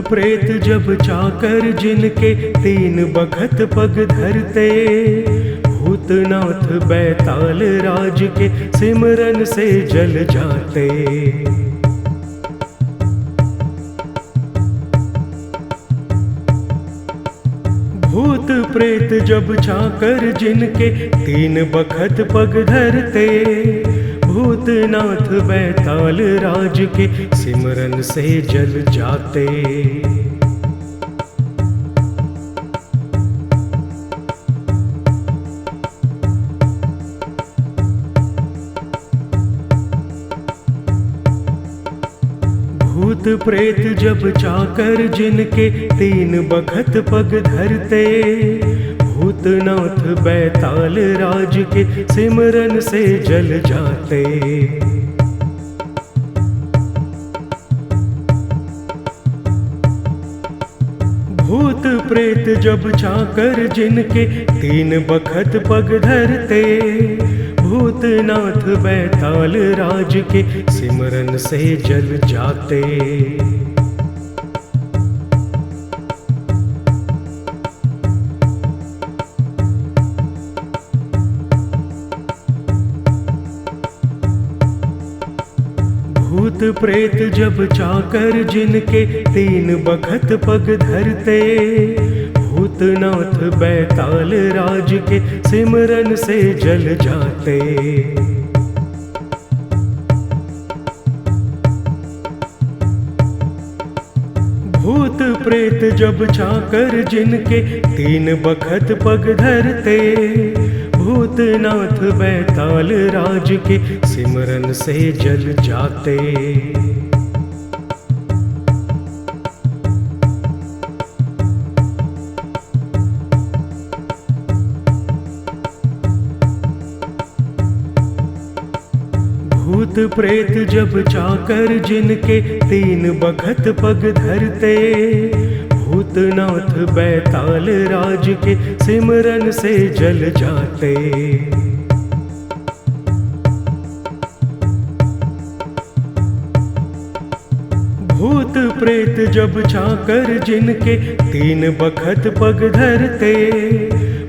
प्रेत जब चाकर जिनके तीन बखत पग धरते, भूतनाथ बैताल राज के सिमरन से जल जाते। भूत प्रेत जब चाकर जिनके तीन बखत पग धरते, भूतनाथ बैताल राज के सिमरन से जल जाते। भूत प्रेत जब चाकर जिनके तीन बखत पग धरते, भूतनाथ बैताल राज के सिमरन से जल जाते। भूत प्रेत जब चाकर जिनके तीन बखत पग धरते, भूतनाथ बैताल राज के सिमरन से जल जाते। भूत प्रेत जब चाकर जिनके तीन बखत पग धरते, भूतनाथ बैताल राज के सिमरन से जल जाते। भूत प्रेत जब चाकर जिनके तीन बखत पग धरते, भूतनाथ बैताल राज के सिमरन से जल जाते। भूत प्रेत जब चाकर जिनके तीन बखत पग धरते, भूतनाथ बैताल राज के सिमरन से जल जाते। भूत प्रेत जब चाकर जिनके तीन बखत पग धरते,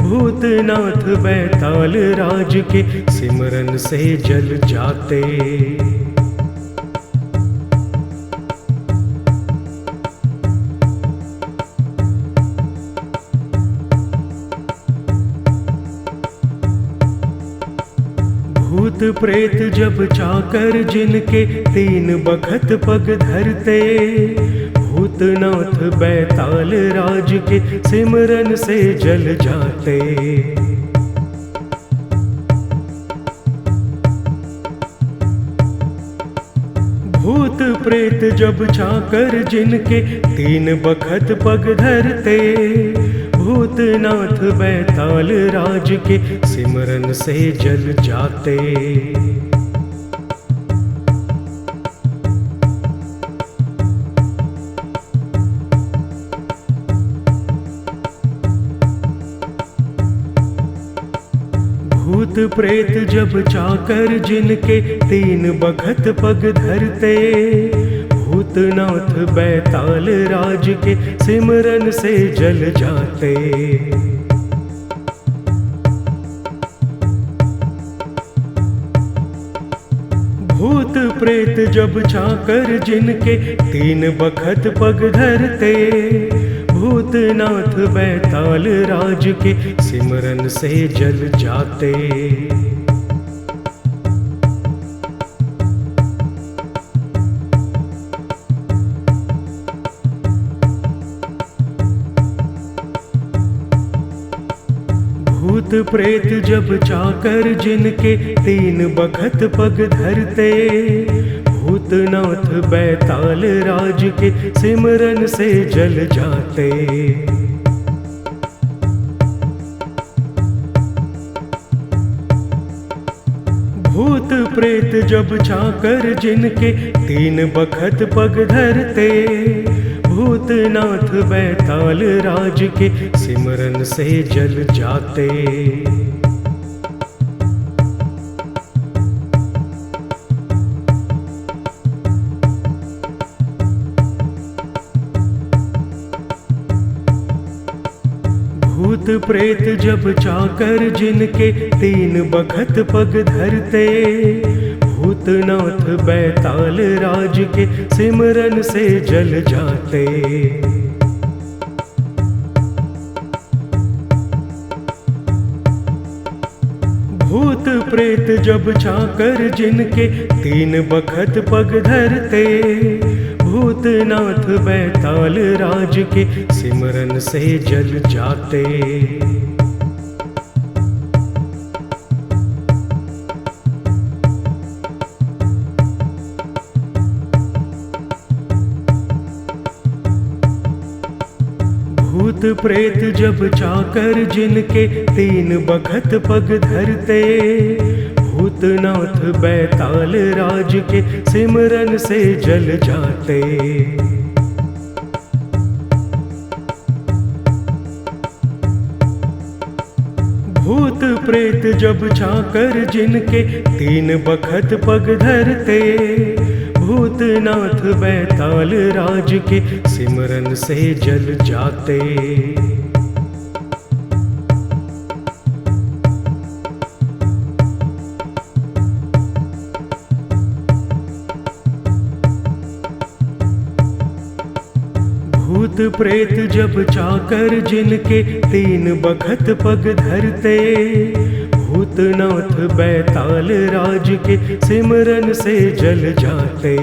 भूतनाथ बैताल राज के सिमरन से जल जाते। भूत प्रेत जब चाकर जिनके तीन बखत पग धरते, भूतनाथ बैताल राज के सिमरन से जल जाते। भूत प्रेत जब चाकर जिनके तीन बखत पग धरते, भूतनाथ बैताल राज के सिमरन से जल जाते। भूत प्रेत जब चाकर जिनके तीन बखत पग धरते, भूतनाथ बैताल राज के सिमरन से जल जाते। भूत प्रेत जब चाकर जिनके तीन बखत पग धरते, भूतनाथ बैताल राज के सिमरन से जल जाते। भूत प्रेत जब चाकर जिनके तीन बखत पग धरते, भूतनाथ बैताल राज के सिमरन से जल जाते। भूत प्रेत जब चाकर जिनके तीन बखत पग धरते, भूतनाथ बैताल राज के सिमरन से जल जाते। भूत प्रेत जब चाकर जिनके तीन बखत पग धरते, भूतनाथ बैताल राज के सिमरन से जल जाते। भूत प्रेत जब चाकर जिनके तीन बखत पग धरते, भूतनाथ बैताल राज के सिमरन से जल जाते। भूत प्रेत जब चाकर जिनके तीन बखत पग धरते, भूतनाथ बैताल राज के सिमरन से जल जाते। भूत प्रेत जब चाकर जिनके तीन बखत पग धरते, भूतनाथ बैताल राज के सिमरन से जल जाते। भूत प्रेत जब चाकर जिनके तीन बखत पग धरते, भूतनाथ बैताल राज के सिमरन से जल जाते।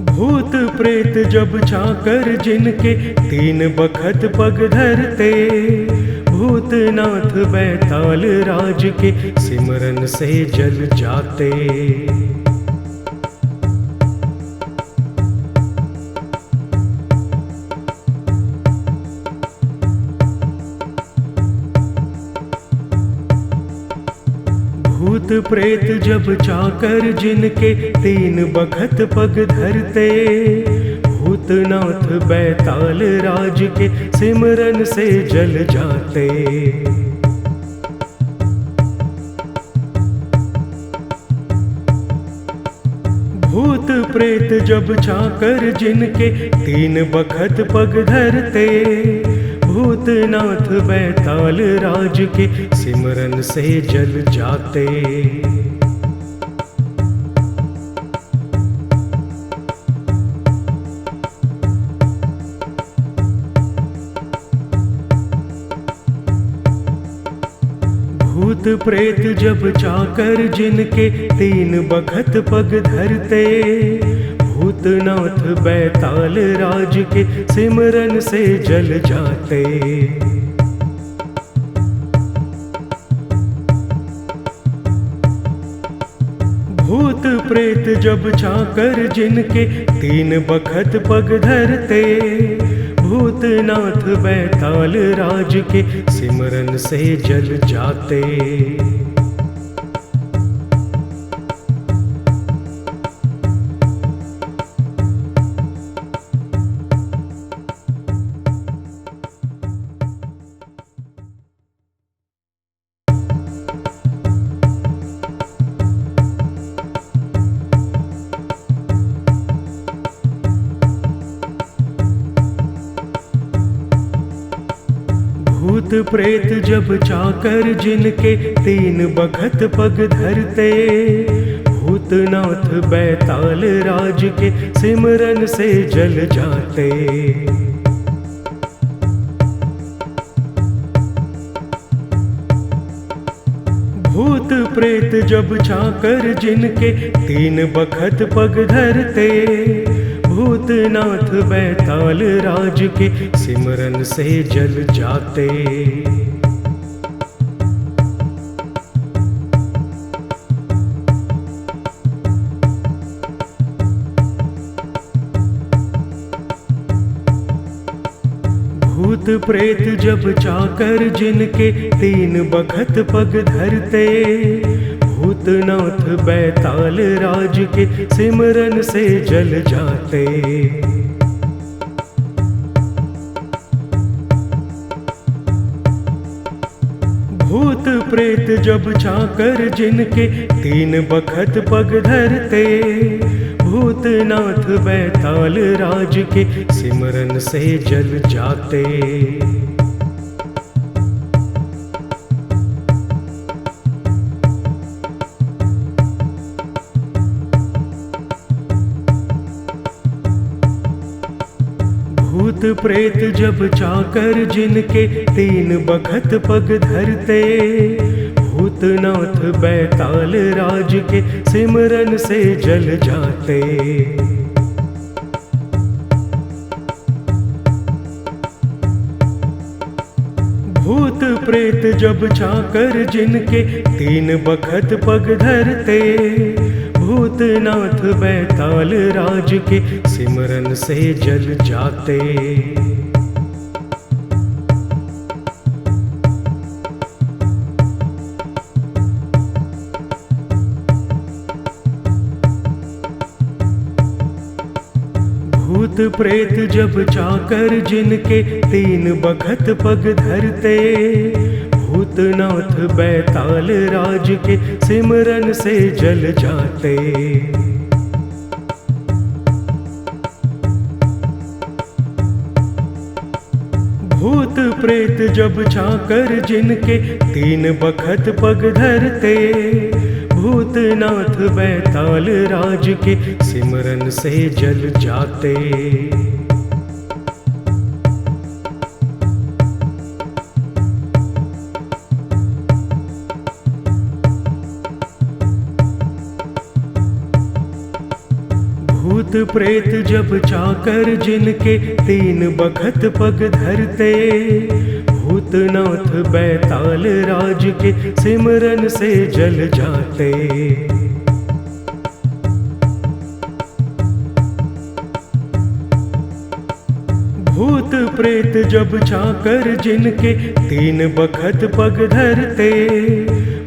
भूत प्रेत जब चाकर जिनके तीन बखत पग धरते, भूतनाथ बैताल राज के सिमरन से जल जाते। भूत प्रेत जब चाकर जिनके तीन बखत पग धरते, भूतनाथ बैताल राज के सिमरन से जल जाते। भूत प्रेत जब चाकर जिनके तीन बखत पग धरते, भूतनाथ बैताल राज के सिमरन से जल जाते। भूत प्रेत जब चाकर जिनके तीन बखत पग धरते, भूतनाथ बैताल राज के सिमरन से जल जाते। भूत प्रेत जब चाकर जिनके तीन बखत पग धरते, भूतनाथ बैताल राज के सिमरन से जल जाते। भूत प्रेत जब चाकर जिनके तीन बखत पग धरते, भूतनाथ बैताल राज के सिमरन से जल जाते। भूत प्रेत जब चाकर जिनके तीन बखत पग धरते, भूतनाथ बैताल राज के सिमरन से जल जाते। भूत प्रेत जब चाकर जिनके तीन बखत पग धरते, भूतनाथ बैताल राज के सिमरन से जल जाते। भूत प्रेत जब चाकर जिनके तीन बखत पग धरते, भूतनाथ बैताल राज के सिमरन से जल जाते। भूत प्रेत जब चाकर जिनके तीन बखत पग धरते, भूतनाथ बैताल राज के सिमरन से जल जाते। भूत प्रेत जब चाकर जिनके तीन बखत पग धरते, भूतनाथ बैताल राज के सिमरन से जल जाते। भूत प्रेत जब चाकर जिनके तीन बखत पग धरते, भूतनाथ बैताल राज के सिमरन से जल जाते। भूत प्रेत जब चाकर जिनके तीन बखत पग धरते, भूतनाथ बैताल राज के सिमरन से जल जाते। भूत प्रेत जब चाकर जिनके तीन बखत पग धरते, भूतनाथ बैताल राज के सिमरन से जल जाते। भूत प्रेत जब चाकर जिनके तीन बखत पग धरते,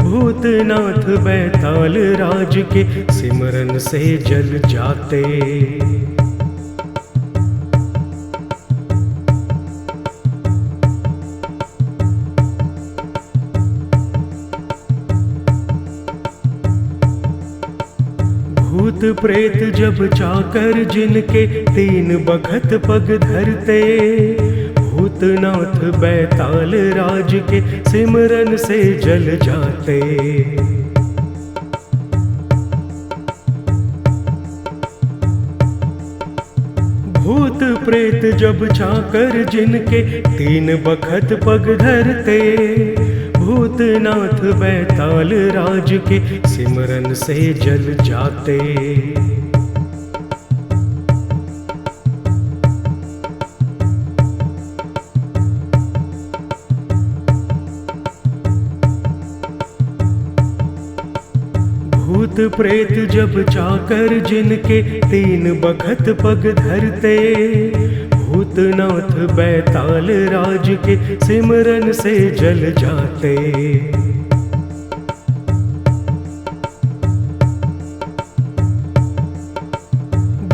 भूतनाथ बैताल राज के सिमरन से जल जाते। भूत प्रेत जब चाकर जिनके तीन बखत पग धरते, भूतनाथ बैताल राज के सिमरन से जल जाते। भूत प्रेत जब चाकर जिनके तीन बखत पग धरते, भूतनाथ बैताल राज के सिमरन से जल जाते। भूत प्रेत जब चाकर जिनके तीन बखत पग धरते, भूतनाथ बैताल राज के सिमरन से जल जाते।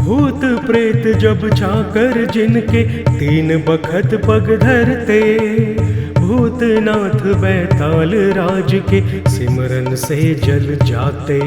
भूत प्रेत जब चाकर जिनके तीन बखत पग धरते, भूतनाथ बैताल राज के सिमरन से जल जाते।